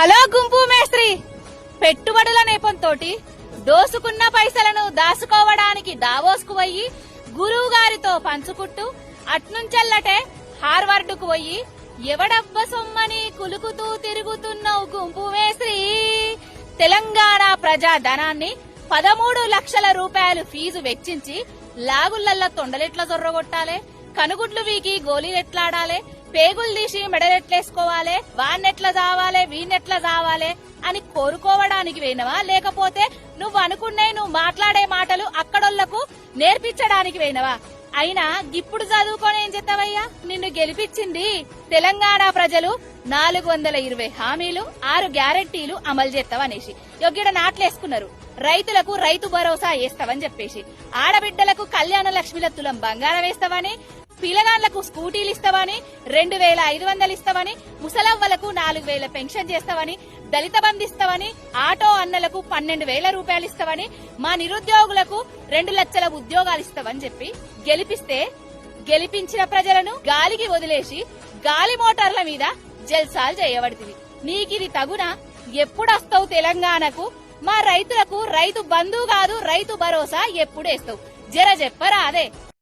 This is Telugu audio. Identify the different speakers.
Speaker 1: హలో గుంపు మేస్త్రి, పెట్టుబడుల నేపంతోటి దోసుకున్న పైసలను దాసుకోవడానికి దావోస్కు పోయి గురువు గారితో పంచుకుంటూ అట్నుంచెల్లటే హార్వర్డ్కు పోయి ఎవడబ్బ సొమ్మని కులుకుతూ తిరుగుతున్నావు గుంపు మేస్త్రి. తెలంగాణ ప్రజా ధనాన్ని 13 లక్షల రూపాయలు ఫీజు వెచ్చించి లాగులల్లా తొండలెట్లా జొర్రగొట్టాలే, కనుగుడ్లు వీకి గోలీలెట్లాడాలే, పేగులు తీసి మెడలెట్లేసుకోవాలే, వాన్నెట్లా జావాలే వీన్నెట్లా జావాలే అని కోరుకోవడానికి పోయినవా, లేకపోతే నువ్వు అనుకునే నువ్వు మాట్లాడే మాటలు అక్కడోళ్లకు నేర్పించడానికి పోయినవా? అయినా ఇప్పుడు చదువుకొని ఏం చేస్తావయ్యా? నిన్ను గెలిపించింది తెలంగాణ ప్రజలు 420 హామీలు 6 గ్యారెంటీలు అమలు చేస్తావనేసి యొగ్గిడ నాట్లేసుకున్నారు. రైతులకు రైతు భరోసా వేస్తావని చెప్పేసి, ఆడబిడ్డలకు కళ్యాణ లక్ష్మిల తులం బంగారం వేస్తావని, పిల్లగాళ్లకు స్కూటీలు ఇస్తావని, 2500 ఇస్తావని, ముసలవ్వలకు 4000 పెన్షన్ చేస్తావని, దళిత బంధు ఇస్తావని, ఆటో అన్నలకు 12,000 రూపాయలు ఇస్తావని, మా నిరుద్యోగులకు 2 లక్షల ఉద్యోగాలు ఇస్తావని చెప్పి గెలిపిస్తే గెలిపించిన ప్రజలను గాలికి వదిలేసి గాలి మోటార్ల మీద జల్సాలు చేయబడుతుంది. నీకిది తగునా? ఎప్పుడొస్తావు తెలంగాణకు? మా రైతులకు రైతు బంధు కాదు రైతు భరోసా ఎప్పుడేస్తావు? జర చెప్పరా అదే.